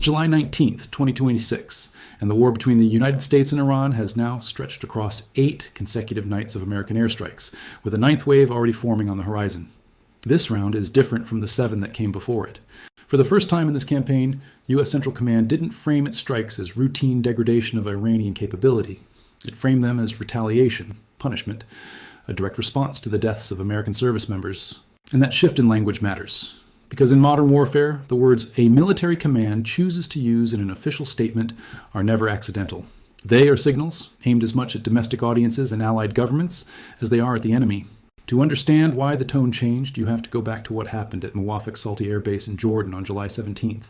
July 19th, 2026, and the war between the United States and Iran has now stretched across 8 consecutive nights of American airstrikes, with a 9th wave already forming on the horizon. This round is different from the 7 that came before it. For the first time in this campaign, U.S. Central Command didn't frame its strikes as routine degradation of Iranian capability. It framed them as retaliation, punishment, a direct response to the deaths of American service members. And that shift in language matters, because in modern warfare, the words a military command chooses to use in an official statement are never accidental. They are signals aimed as much at domestic audiences and allied governments as they are at the enemy. To understand why the tone changed, you have to go back to what happened at Muwaffaq Salti Air Base in Jordan on July 17th.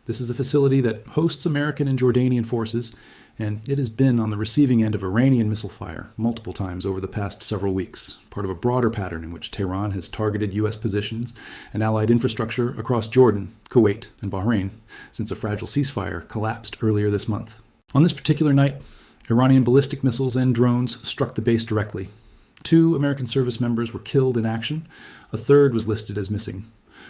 This is a facility that hosts American and Jordanian forces, and it has been on the receiving end of Iranian missile fire multiple times over the past several weeks, part of a broader pattern in which Tehran has targeted U.S. positions and allied infrastructure across Jordan, Kuwait, and Bahrain since a fragile ceasefire collapsed earlier this month. On this particular night, Iranian ballistic missiles and drones struck the base directly. 2 American service members were killed in action. A 3rd was listed as missing.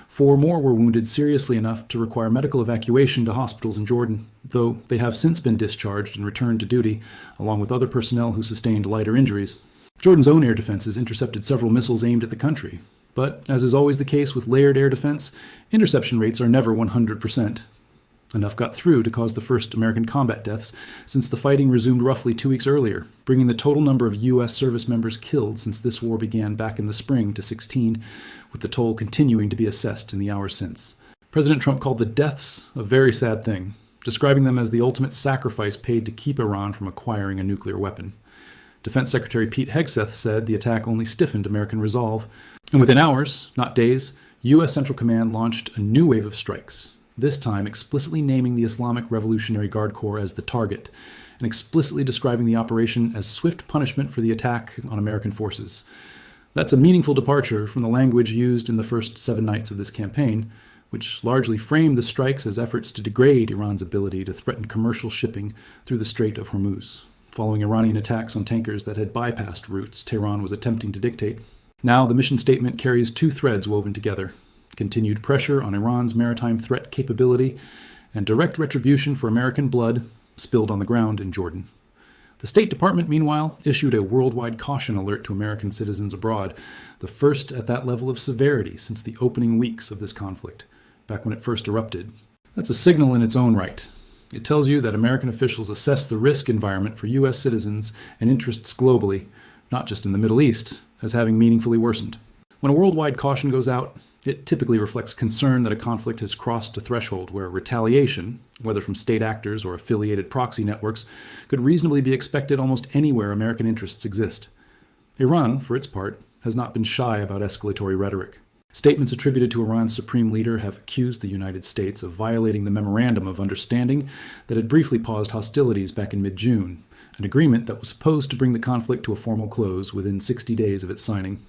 4 more were wounded seriously enough to require medical evacuation to hospitals in Jordan, though they have since been discharged and returned to duty, along with other personnel who sustained lighter injuries. Jordan's own air defenses intercepted several missiles aimed at the country. But, as is always the case with layered air defense, interception rates are never 100%. Enough got through to cause the first American combat deaths since the fighting resumed roughly 2 weeks earlier, bringing the total number of U.S. service members killed since this war began back in the spring to 16, with the toll continuing to be assessed in the hours since. President Trump called the deaths a very sad thing, describing them as the ultimate sacrifice paid to keep Iran from acquiring a nuclear weapon. Defense Secretary Pete Hegseth said the attack only stiffened American resolve, and within hours, not days, U.S. Central Command launched a new wave of strikes, this time explicitly naming the Islamic Revolutionary Guard Corps as the target, and explicitly describing the operation as swift punishment for the attack on American forces. That's a meaningful departure from the language used in the first 7 nights of this campaign, which largely framed the strikes as efforts to degrade Iran's ability to threaten commercial shipping through the Strait of Hormuz, following Iranian attacks on tankers that had bypassed routes Tehran was attempting to dictate. Now, the mission statement carries 2 threads woven together: continued pressure on Iran's maritime threat capability, and direct retribution for American blood spilled on the ground in Jordan. The State Department, meanwhile, issued a worldwide caution alert to American citizens abroad, the first at that level of severity since the opening weeks of this conflict, back when it first erupted. That's a signal in its own right. It tells you that American officials assess the risk environment for U.S. citizens and interests globally, not just in the Middle East, as having meaningfully worsened. When a worldwide caution goes out, it typically reflects concern that a conflict has crossed a threshold where retaliation, whether from state actors or affiliated proxy networks, could reasonably be expected almost anywhere American interests exist. Iran, for its part, has not been shy about escalatory rhetoric. Statements attributed to Iran's supreme leader have accused the United States of violating the Memorandum of Understanding that had briefly paused hostilities back in mid-June, an agreement that was supposed to bring the conflict to a formal close within 60 days of its signing.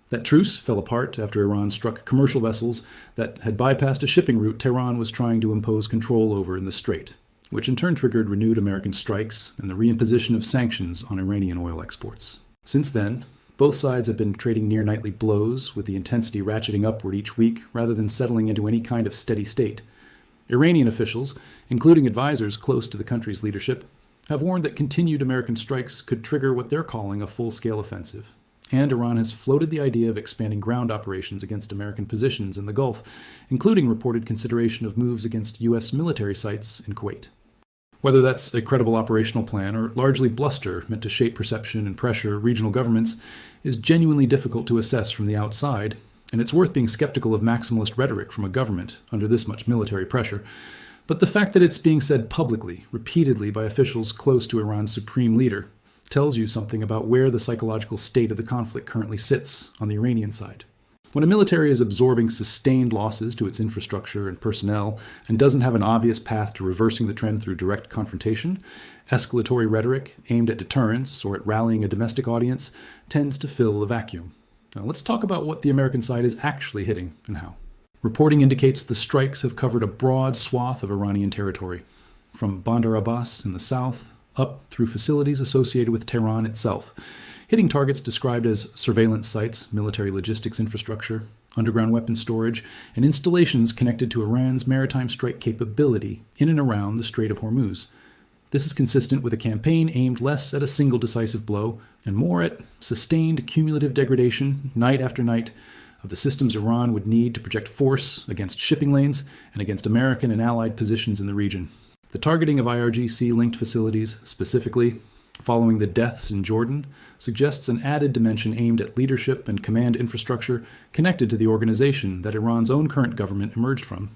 That truce fell apart after Iran struck commercial vessels that had bypassed a shipping route Tehran was trying to impose control over in the Strait, which in turn triggered renewed American strikes and the reimposition of sanctions on Iranian oil exports. Since then, both sides have been trading near-nightly blows, with the intensity ratcheting upward each week rather than settling into any kind of steady state. Iranian officials, including advisors close to the country's leadership, have warned that continued American strikes could trigger what they're calling a full-scale offensive. And Iran has floated the idea of expanding ground operations against American positions in the Gulf, including reported consideration of moves against U.S. military sites in Kuwait. Whether that's a credible operational plan or largely bluster meant to shape perception and pressure regional governments is genuinely difficult to assess from the outside, and it's worth being skeptical of maximalist rhetoric from a government under this much military pressure. But the fact that it's being said publicly, repeatedly by officials close to Iran's supreme leader, tells you something about where the psychological state of the conflict currently sits on the Iranian side. When a military is absorbing sustained losses to its infrastructure and personnel and doesn't have an obvious path to reversing the trend through direct confrontation, escalatory rhetoric aimed at deterrence or at rallying a domestic audience tends to fill the vacuum. Now let's talk about what the American side is actually hitting and how. Reporting indicates the strikes have covered a broad swath of Iranian territory, from Bandar Abbas in the south up through facilities associated with Tehran itself, hitting targets described as surveillance sites, military logistics infrastructure, underground weapon storage, and installations connected to Iran's maritime strike capability in and around the Strait of Hormuz. This is consistent with a campaign aimed less at a single decisive blow and more at sustained cumulative degradation, night after night, of the systems Iran would need to project force against shipping lanes and against American and allied positions in the region. The targeting of IRGC-linked facilities, specifically following the deaths in Jordan, suggests an added dimension aimed at leadership and command infrastructure connected to the organization that Iran's own current government emerged from.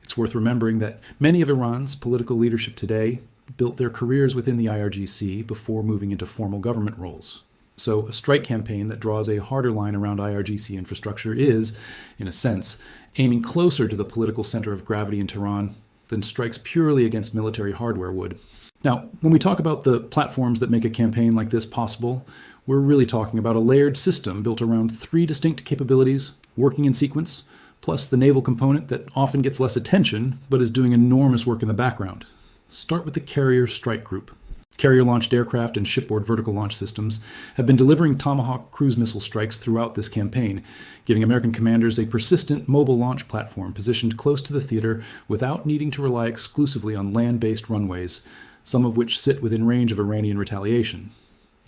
It's worth remembering that many of Iran's political leadership today built their careers within the IRGC before moving into formal government roles. So a strike campaign that draws a harder line around IRGC infrastructure is, in a sense, aiming closer to the political center of gravity in Tehran than strikes purely against military hardware would. Now, when we talk about the platforms that make a campaign like this possible, we're really talking about a layered system built around 3 distinct capabilities working in sequence, plus the naval component that often gets less attention but is doing enormous work in the background. Start with the Carrier Strike Group. Carrier-launched aircraft and shipboard vertical launch systems have been delivering Tomahawk cruise missile strikes throughout this campaign, giving American commanders a persistent mobile launch platform positioned close to the theater without needing to rely exclusively on land-based runways, some of which sit within range of Iranian retaliation.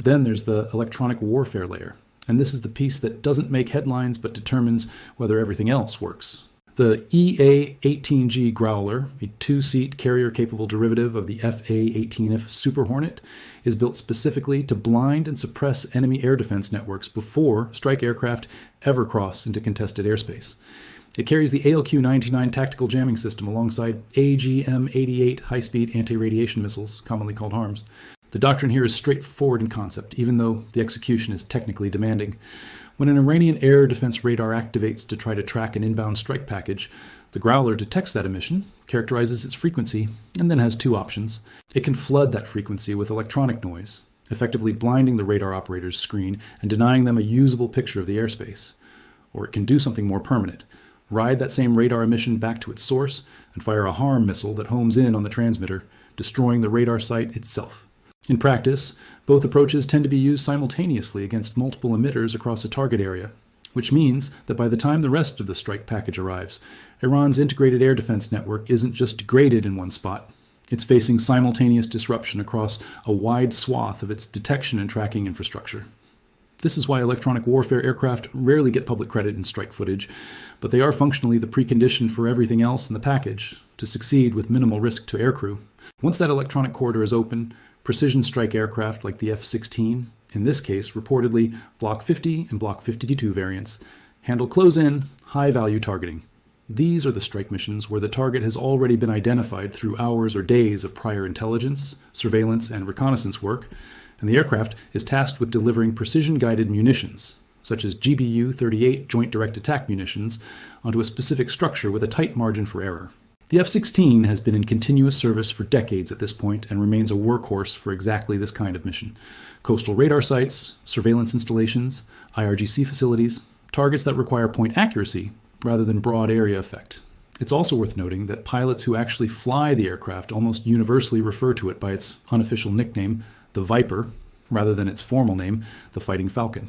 Then there's the electronic warfare layer, and this is the piece that doesn't make headlines but determines whether everything else works. The EA-18G Growler, a 2-seat carrier-capable derivative of the FA-18F Super Hornet, is built specifically to blind and suppress enemy air defense networks before strike aircraft ever cross into contested airspace. It carries the ALQ-99 tactical jamming system alongside AGM-88 high-speed anti-radiation missiles, commonly called HARMs. The doctrine here is straightforward in concept, even though the execution is technically demanding. When an Iranian air defense radar activates to try to track an inbound strike package, the Growler detects that emission, characterizes its frequency, and then has 2 options. It can flood that frequency with electronic noise, effectively blinding the radar operator's screen and denying them a usable picture of the airspace. Or it can do something more permanent, ride that same radar emission back to its source, and fire a HARM missile that homes in on the transmitter, destroying the radar site itself. In practice, both approaches tend to be used simultaneously against multiple emitters across a target area, which means that by the time the rest of the strike package arrives, Iran's integrated air defense network isn't just degraded in one spot. It's facing simultaneous disruption across a wide swath of its detection and tracking infrastructure. This is why electronic warfare aircraft rarely get public credit in strike footage, but they are functionally the precondition for everything else in the package to succeed with minimal risk to aircrew. Once that electronic corridor is open, precision strike aircraft like the F-16, in this case reportedly Block 50 and Block 52 variants, handle close-in, high-value targeting. These are the strike missions where the target has already been identified through hours or days of prior intelligence, surveillance, and reconnaissance work, and the aircraft is tasked with delivering precision-guided munitions, such as GBU-38 Joint Direct Attack munitions, onto a specific structure with a tight margin for error. The F-16 has been in continuous service for decades at this point and remains a workhorse for exactly this kind of mission. Coastal radar sites, surveillance installations, IRGC facilities, targets that require point accuracy rather than broad area effect. It's also worth noting that pilots who actually fly the aircraft almost universally refer to it by its unofficial nickname, the Viper, rather than its formal name, the Fighting Falcon.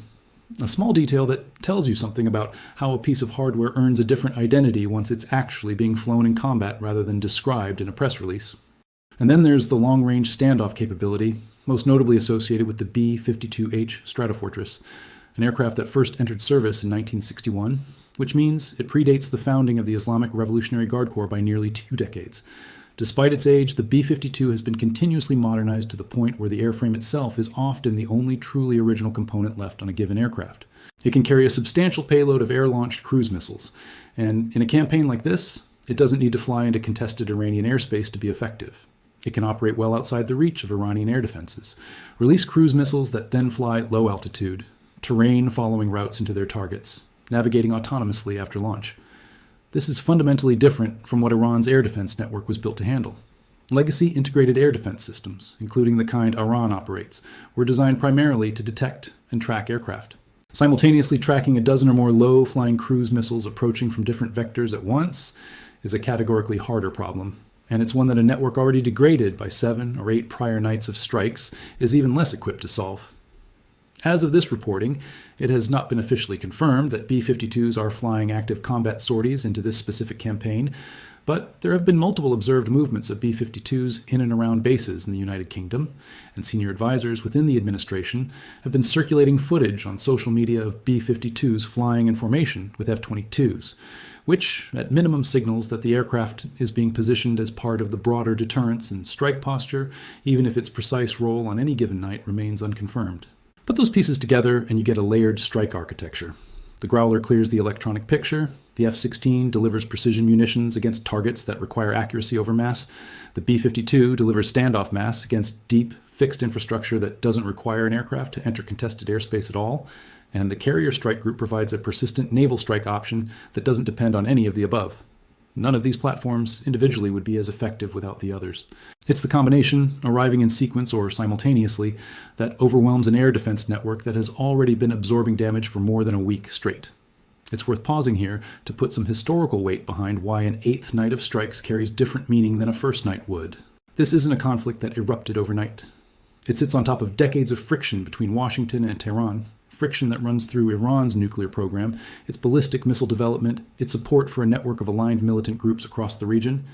A small detail that tells you something about how a piece of hardware earns a different identity once it's actually being flown in combat rather than described in a press release. And then there's the long-range standoff capability, most notably associated with the B-52H Stratofortress, an aircraft that first entered service in 1961, which means it predates the founding of the Islamic Revolutionary Guard Corps by nearly 2 decades. Despite its age, the B-52 has been continuously modernized to the point where the airframe itself is often the only truly original component left on a given aircraft. It can carry a substantial payload of air-launched cruise missiles, and in a campaign like this, it doesn't need to fly into contested Iranian airspace to be effective. It can operate well outside the reach of Iranian air defenses, release cruise missiles that then fly at low altitude, terrain following routes into their targets, navigating autonomously after launch. This is fundamentally different from what Iran's air defense network was built to handle. Legacy integrated air defense systems, including the kind Iran operates, were designed primarily to detect and track aircraft. Simultaneously tracking a dozen or more low-flying cruise missiles approaching from different vectors at once is a categorically harder problem, and it's one that a network already degraded by 7 or 8 prior nights of strikes is even less equipped to solve. As of this reporting, it has not been officially confirmed that B-52s are flying active combat sorties into this specific campaign, but there have been multiple observed movements of B-52s in and around bases in the United Kingdom, and senior advisors within the administration have been circulating footage on social media of B-52s flying in formation with F-22s, which at minimum signals that the aircraft is being positioned as part of the broader deterrence and strike posture, even if its precise role on any given night remains unconfirmed. Put those pieces together and you get a layered strike architecture. The Growler clears the electronic picture, the F-16 delivers precision munitions against targets that require accuracy over mass, the B-52 delivers standoff mass against deep, fixed infrastructure that doesn't require an aircraft to enter contested airspace at all, and the Carrier Strike Group provides a persistent naval strike option that doesn't depend on any of the above. None of these platforms individually would be as effective without the others. It's the combination, arriving in sequence or simultaneously, that overwhelms an air defense network that has already been absorbing damage for more than a week straight. It's worth pausing here to put some historical weight behind why an eighth night of strikes carries different meaning than a first night would. This isn't a conflict that erupted overnight. It sits on top of decades of friction between Washington and Tehran, friction that runs through Iran's nuclear program, its ballistic missile development, its support for a network of aligned militant groups across the region,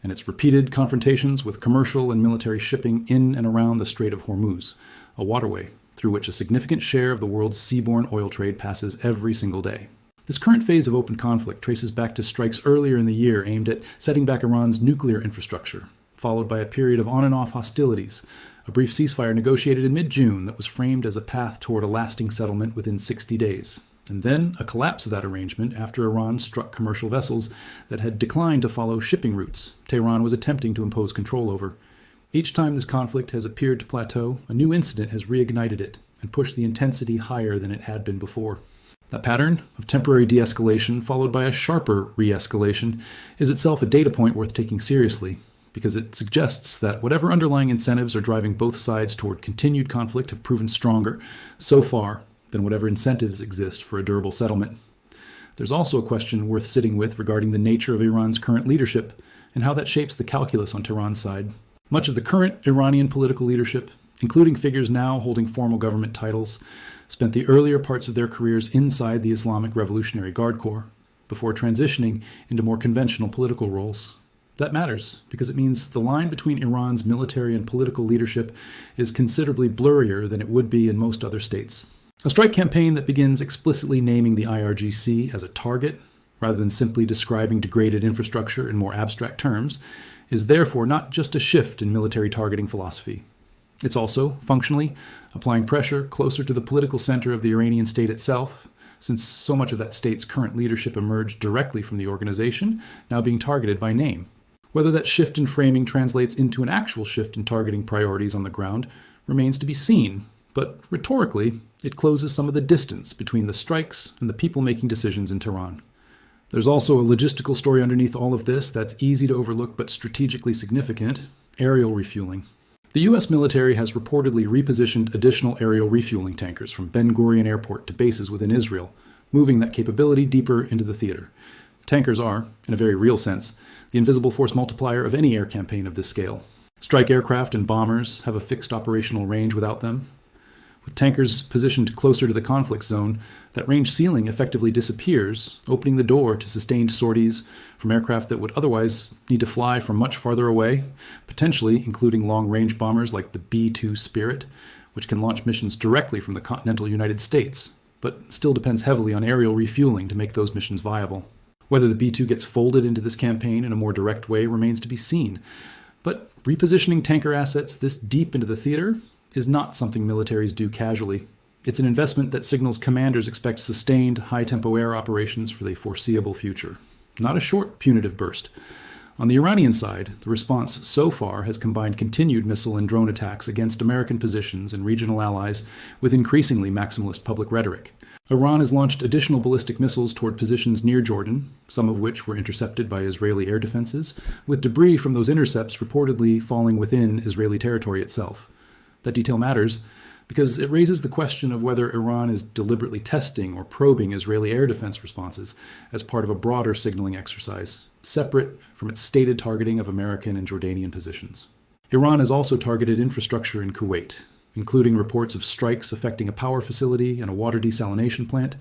and its repeated confrontations with commercial and military shipping in and around the Strait of Hormuz, a waterway through which a significant share of the world's seaborne oil trade passes every single day. This current phase of open conflict traces back to strikes earlier in the year aimed at setting back Iran's nuclear infrastructure, followed by a period of on-and-off hostilities, a brief ceasefire negotiated in mid-June that was framed as a path toward a lasting settlement within 60 days, and then a collapse of that arrangement after Iran struck commercial vessels that had declined to follow shipping routes Tehran was attempting to impose control over. Each time this conflict has appeared to plateau, a new incident has reignited it and pushed the intensity higher than it had been before. That pattern of temporary de-escalation followed by a sharper re-escalation is itself a data point worth taking seriously, because it suggests that whatever underlying incentives are driving both sides toward continued conflict have proven stronger, so far, than whatever incentives exist for a durable settlement. There's also a question worth sitting with regarding the nature of Iran's current leadership and how that shapes the calculus on Tehran's side. Much of the current Iranian political leadership, including figures now holding formal government titles, spent the earlier parts of their careers inside the Islamic Revolutionary Guard Corps, before transitioning into more conventional political roles. That matters, because it means the line between Iran's military and political leadership is considerably blurrier than it would be in most other states. A strike campaign that begins explicitly naming the IRGC as a target, rather than simply describing degraded infrastructure in more abstract terms, is therefore not just a shift in military targeting philosophy. It's also, functionally, applying pressure closer to the political center of the Iranian state itself, since so much of that state's current leadership emerged directly from the organization, now being targeted by name. Whether that shift in framing translates into an actual shift in targeting priorities on the ground remains to be seen, but rhetorically, it closes some of the distance between the strikes and the people making decisions in Tehran. There's also a logistical story underneath all of this that's easy to overlook but strategically significant: aerial refueling. The U.S. military has reportedly repositioned additional aerial refueling tankers from Ben Gurion Airport to bases within Israel, moving that capability deeper into the theater. Tankers are, in a very real sense, the invisible force multiplier of any air campaign of this scale. Strike aircraft and bombers have a fixed operational range without them. With tankers positioned closer to the conflict zone, that range ceiling effectively disappears, opening the door to sustained sorties from aircraft that would otherwise need to fly from much farther away, potentially including long-range bombers like the B-2 Spirit, which can launch missions directly from the continental United States, but still depends heavily on aerial refueling to make those missions viable. Whether the B-2 gets folded into this campaign in a more direct way remains to be seen, but repositioning tanker assets this deep into the theater is not something militaries do casually. It's an investment that signals commanders expect sustained, high-tempo air operations for the foreseeable future, not a short, punitive burst. On the Iranian side, the response so far has combined continued missile and drone attacks against American positions and regional allies with increasingly maximalist public rhetoric. Iran has launched additional ballistic missiles toward positions near Jordan, some of which were intercepted by Israeli air defenses, with debris from those intercepts reportedly falling within Israeli territory itself. That detail matters because it raises the question of whether Iran is deliberately testing or probing Israeli air defense responses as part of a broader signaling exercise, separate from its stated targeting of American and Jordanian positions. Iran has also targeted infrastructure in Kuwait, including reports of strikes affecting a power facility and a water desalination plant,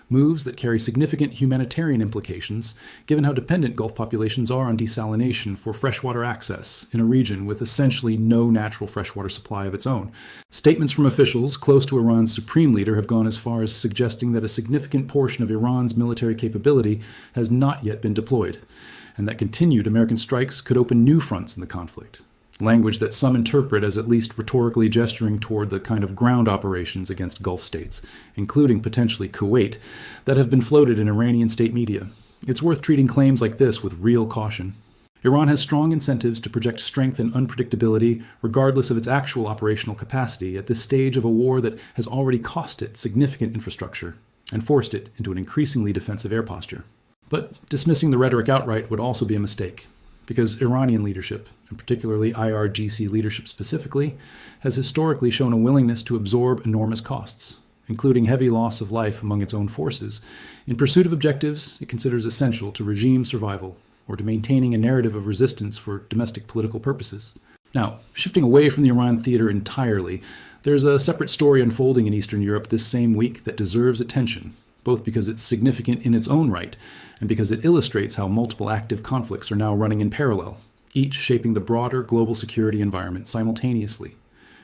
moves that carry significant humanitarian implications given how dependent Gulf populations are on desalination for freshwater access in a region with essentially no natural freshwater supply of its own. Statements from officials close to Iran's supreme leader have gone as far as suggesting that a significant portion of Iran's military capability has not yet been deployed, and that continued American strikes could open new fronts in the conflict. Language that some interpret as at least rhetorically gesturing toward the kind of ground operations against Gulf states, including potentially Kuwait, that have been floated in Iranian state media. It's worth treating claims like this with real caution. Iran has strong incentives to project strength and unpredictability regardless of its actual operational capacity at this stage of a war that has already cost it significant infrastructure and forced it into an increasingly defensive air posture. But dismissing the rhetoric outright would also be a mistake, because Iranian leadership, and particularly IRGC leadership specifically, has historically shown a willingness to absorb enormous costs, including heavy loss of life among its own forces, in pursuit of objectives it considers essential to regime survival or to maintaining a narrative of resistance for domestic political purposes. Now, shifting away from the Iran theater entirely, there's a separate story unfolding in Eastern Europe this same week that deserves attention, both because it's significant in its own right and because it illustrates how multiple active conflicts are now running in parallel, each shaping the broader global security environment simultaneously.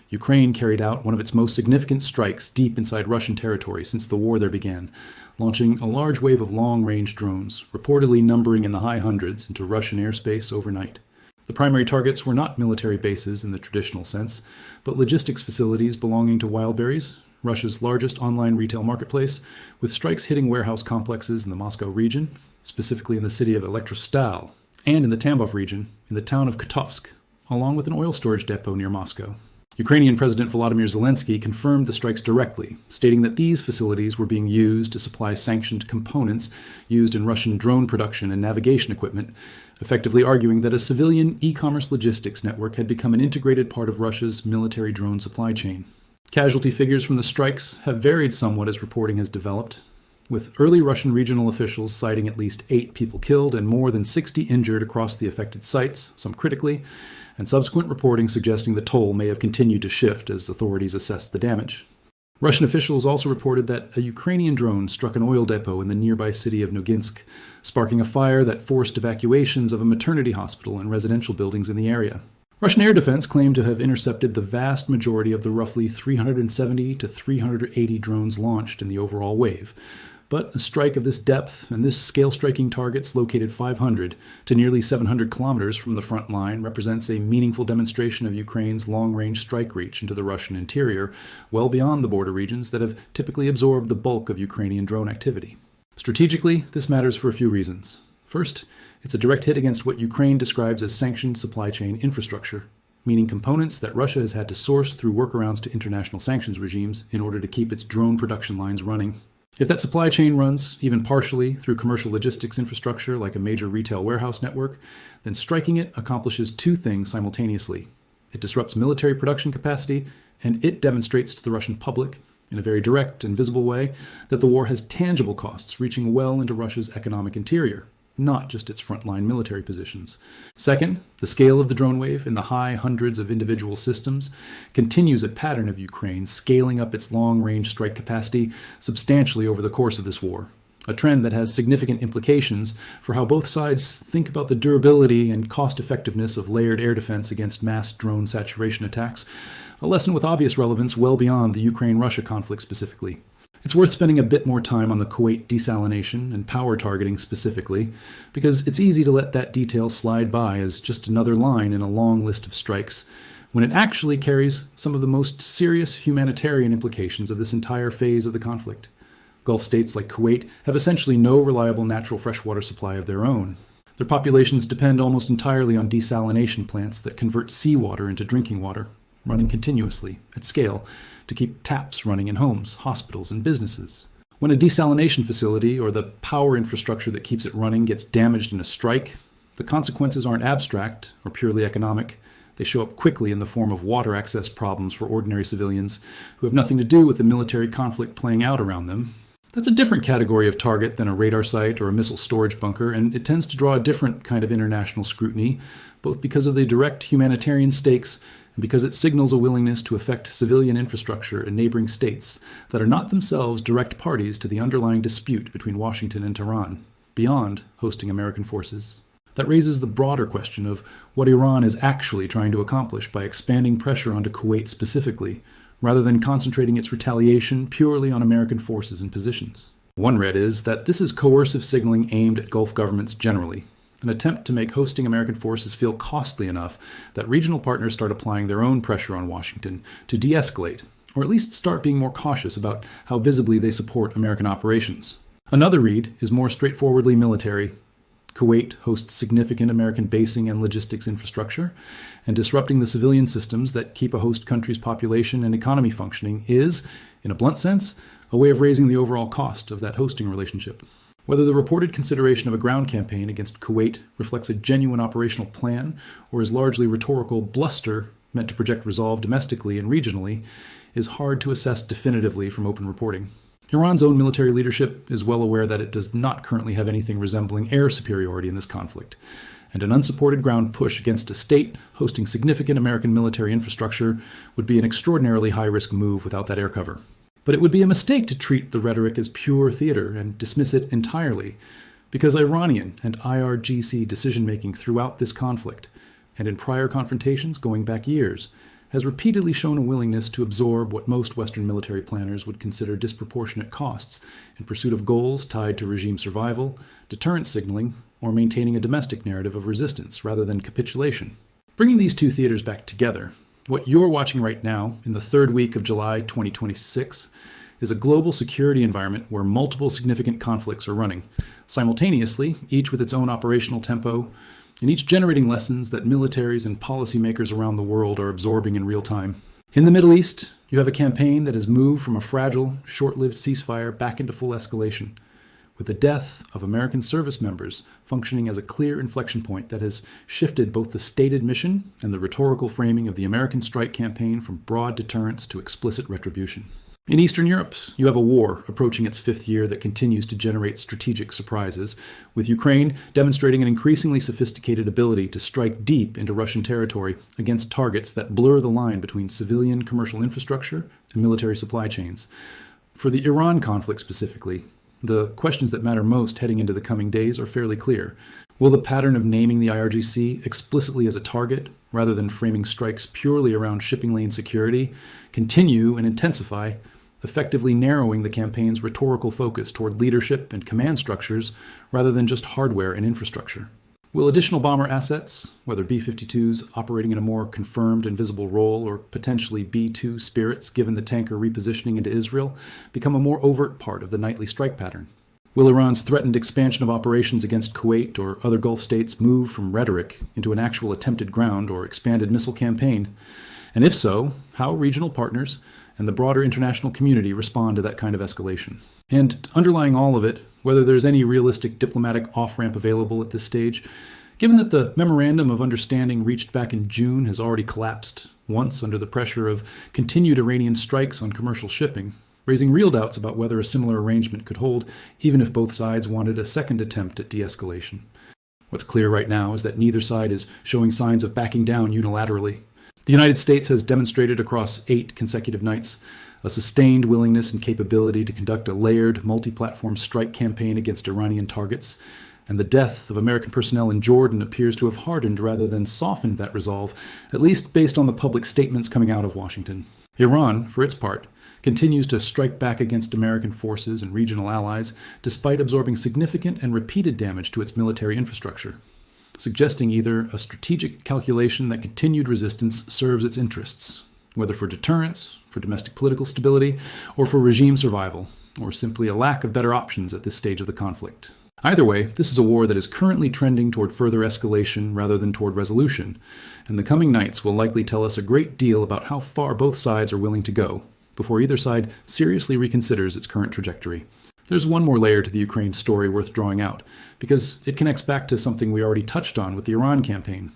Ukraine carried out one of its most significant strikes deep inside Russian territory since the war there began, launching a large wave of long-range drones, reportedly numbering in the high hundreds, into Russian airspace overnight. The primary targets were not military bases in the traditional sense, but logistics facilities belonging to Wildberries, Russia's largest online retail marketplace, with strikes hitting warehouse complexes in the Moscow region, specifically in the city of Elektrostal, and in the Tambov region, in the town of Kotovsk, along with an oil storage depot near Moscow. Ukrainian President Volodymyr Zelensky confirmed the strikes directly, stating that these facilities were being used to supply sanctioned components used in Russian drone production and navigation equipment, effectively arguing that a civilian e-commerce logistics network had become an integrated part of Russia's military drone supply chain. Casualty figures from the strikes have varied somewhat as reporting has developed, with early Russian regional officials citing at least 8 people killed and more than 60 injured across the affected sites, some critically, and subsequent reporting suggesting the toll may have continued to shift as authorities assessed the damage. Russian officials also reported that a Ukrainian drone struck an oil depot in the nearby city of Noginsk, sparking a fire that forced evacuations of a maternity hospital and residential buildings in the area. Russian air defense claimed to have intercepted the vast majority of the roughly 370 to 380 drones launched in the overall wave. But a strike of this depth and this scale striking targets located 500 to nearly 700 kilometers from the front line represents a meaningful demonstration of Ukraine's long-range strike reach into the Russian interior, well beyond the border regions that have typically absorbed the bulk of Ukrainian drone activity. Strategically, this matters for a few reasons. First, it's a direct hit against what Ukraine describes as sanctioned supply chain infrastructure, meaning components that Russia has had to source through workarounds to international sanctions regimes in order to keep its drone production lines running. If that supply chain runs, even partially, through commercial logistics infrastructure like a major retail warehouse network, then striking it accomplishes two things simultaneously. It disrupts military production capacity, and it demonstrates to the Russian public, in a very direct and visible way, that the war has tangible costs reaching well into Russia's economic interior, not just its frontline military positions. Second, the scale of the drone wave in the high hundreds of individual systems continues a pattern of Ukraine scaling up its long-range strike capacity substantially over the course of this war, a trend that has significant implications for how both sides think about the durability and cost-effectiveness of layered air defense against mass drone saturation attacks, a lesson with obvious relevance well beyond the Ukraine-Russia conflict specifically. It's worth spending a bit more time on the Kuwait desalination and power targeting specifically, because it's easy to let that detail slide by as just another line in a long list of strikes, when it actually carries some of the most serious humanitarian implications of this entire phase of the conflict. Gulf states like Kuwait have essentially no reliable natural freshwater supply of their own. Their populations depend almost entirely on desalination plants that convert seawater into drinking water, running continuously, at scale, to keep taps running in homes, hospitals, and businesses. When a desalination facility or the power infrastructure that keeps it running gets damaged in a strike, the consequences aren't abstract or purely economic. They show up quickly in the form of water access problems for ordinary civilians who have nothing to do with the military conflict playing out around them. That's a different category of target than a radar site or a missile storage bunker, and it tends to draw a different kind of international scrutiny, both because of the direct humanitarian stakes and because it signals a willingness to affect civilian infrastructure in neighboring states that are not themselves direct parties to the underlying dispute between Washington and Tehran, beyond hosting American forces. That raises the broader question of what Iran is actually trying to accomplish by expanding pressure onto Kuwait specifically, rather than concentrating its retaliation purely on American forces and positions. One read is that this is coercive signaling aimed at Gulf governments generally, an attempt to make hosting American forces feel costly enough that regional partners start applying their own pressure on Washington to de-escalate, or at least start being more cautious about how visibly they support American operations. Another read is more straightforwardly military. Kuwait hosts significant American basing and logistics infrastructure, and disrupting the civilian systems that keep a host country's population and economy functioning is, in a blunt sense, a way of raising the overall cost of that hosting relationship. Whether the reported consideration of a ground campaign against Kuwait reflects a genuine operational plan or is largely rhetorical bluster meant to project resolve domestically and regionally is hard to assess definitively from open reporting. Iran's own military leadership is well aware that it does not currently have anything resembling air superiority in this conflict, and an unsupported ground push against a state hosting significant American military infrastructure would be an extraordinarily high-risk move without that air cover. But it would be a mistake to treat the rhetoric as pure theater and dismiss it entirely, because Iranian and IRGC decision-making throughout this conflict, and in prior confrontations going back years, has repeatedly shown a willingness to absorb what most Western military planners would consider disproportionate costs in pursuit of goals tied to regime survival, deterrence signaling, or maintaining a domestic narrative of resistance rather than capitulation. Bringing these two theaters back together, what you're watching right now in the third week of July 2026 is a global security environment where multiple significant conflicts are running, simultaneously, each with its own operational tempo, and each generating lessons that militaries and policymakers around the world are absorbing in real time. In the Middle East, you have a campaign that has moved from a fragile, short-lived ceasefire back into full escalation, with the death of American service members functioning as a clear inflection point that has shifted both the stated mission and the rhetorical framing of the American strike campaign from broad deterrence to explicit retribution. In Eastern Europe, you have a war approaching its fifth year that continues to generate strategic surprises, with Ukraine demonstrating an increasingly sophisticated ability to strike deep into Russian territory against targets that blur the line between civilian commercial infrastructure and military supply chains. For the Iran conflict specifically, the questions that matter most heading into the coming days are fairly clear. Will the pattern of naming the IRGC explicitly as a target, rather than framing strikes purely around shipping lane security, continue and intensify, effectively narrowing the campaign's rhetorical focus toward leadership and command structures rather than just hardware and infrastructure? Will additional bomber assets, whether B-52s operating in a more confirmed and visible role or potentially B-2 Spirits given the tanker repositioning into Israel, become a more overt part of the nightly strike pattern? Will Iran's threatened expansion of operations against Kuwait or other Gulf states move from rhetoric into an actual attempted ground or expanded missile campaign? And if so, how regional partners and the broader international community respond to that kind of escalation? And underlying all of it, whether there's any realistic diplomatic off-ramp available at this stage, given that the Memorandum of Understanding reached back in June has already collapsed once under the pressure of continued Iranian strikes on commercial shipping, raising real doubts about whether a similar arrangement could hold even if both sides wanted a second attempt at de-escalation. What's clear right now is that neither side is showing signs of backing down unilaterally. The United States has demonstrated across 8 consecutive nights a sustained willingness and capability to conduct a layered, multi-platform strike campaign against Iranian targets, and the death of American personnel in Jordan appears to have hardened rather than softened that resolve, at least based on the public statements coming out of Washington. Iran, for its part, continues to strike back against American forces and regional allies despite absorbing significant and repeated damage to its military infrastructure, suggesting either a strategic calculation that continued resistance serves its interests, whether for deterrence, for domestic political stability, or for regime survival, or simply a lack of better options at this stage of the conflict. Either way, this is a war that is currently trending toward further escalation rather than toward resolution, and the coming nights will likely tell us a great deal about how far both sides are willing to go before either side seriously reconsiders its current trajectory. There's one more layer to the Ukraine story worth drawing out, because it connects back to something we already touched on with the Iran campaign: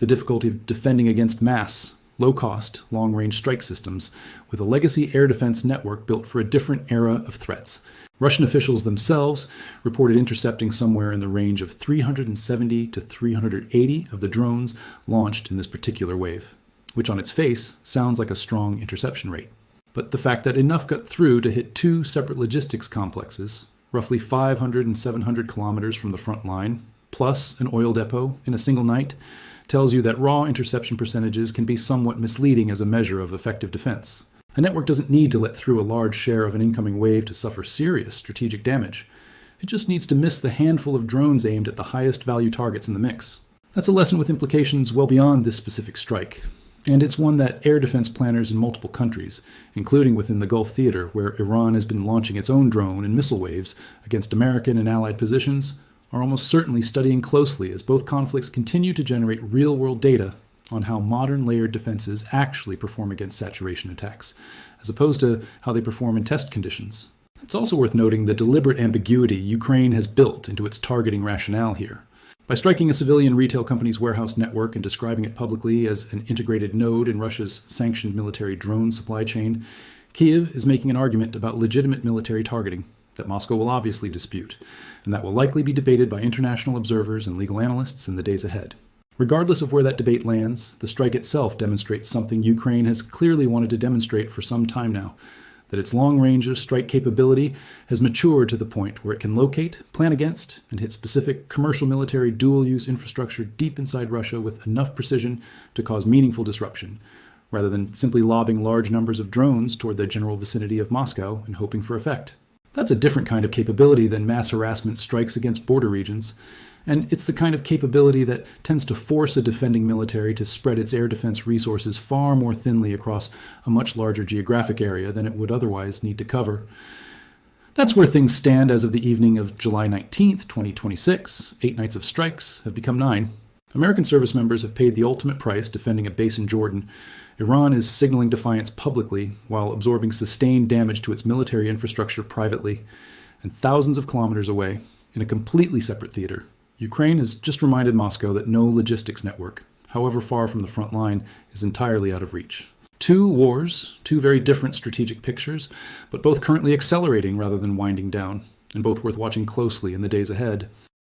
the difficulty of defending against mass, low-cost, long-range strike systems with a legacy air defense network built for a different era of threats. Russian officials themselves reported intercepting somewhere in the range of 370 to 380 of the drones launched in this particular wave. which on its face sounds like a strong interception rate. But the fact that enough got through to hit two separate logistics complexes, roughly 500 and 700 kilometers from the front line, plus an oil depot in a single night, tells you that raw interception percentages can be somewhat misleading as a measure of effective defense. A network doesn't need to let through a large share of an incoming wave to suffer serious strategic damage. It just needs to miss the handful of drones aimed at the highest value targets in the mix. That's a lesson with implications well beyond this specific strike. And it's one that air defense planners in multiple countries, including within the Gulf theater where Iran has been launching its own drone and missile waves against American and Allied positions, are almost certainly studying closely as both conflicts continue to generate real-world data on how modern layered defenses actually perform against saturation attacks, as opposed to how they perform in test conditions. It's also worth noting the deliberate ambiguity Ukraine has built into its targeting rationale here. By striking a civilian retail company's warehouse network and describing it publicly as an integrated node in Russia's sanctioned military drone supply chain, Kyiv is making an argument about legitimate military targeting that Moscow will obviously dispute, and that will likely be debated by international observers and legal analysts in the days ahead. Regardless of where that debate lands, the strike itself demonstrates something Ukraine has clearly wanted to demonstrate for some time now, that its long-range strike capability has matured to the point where it can locate, plan against, and hit specific commercial military dual-use infrastructure deep inside Russia with enough precision to cause meaningful disruption, rather than simply lobbing large numbers of drones toward the general vicinity of Moscow and hoping for effect. That's a different kind of capability than mass harassment strikes against border regions, and it's the kind of capability that tends to force a defending military to spread its air defense resources far more thinly across a much larger geographic area than it would otherwise need to cover. That's where things stand as of the evening of July 19th, 2026. 8 nights of strikes have become 9. American service members have paid the ultimate price defending a base in Jordan. Iran is signaling defiance publicly while absorbing sustained damage to its military infrastructure privately. And thousands of kilometers away, in a completely separate theater, Ukraine has just reminded Moscow that no logistics network, however far from the front line, is entirely out of reach. 2 wars, 2 very different strategic pictures, but both currently accelerating rather than winding down, and both worth watching closely in the days ahead.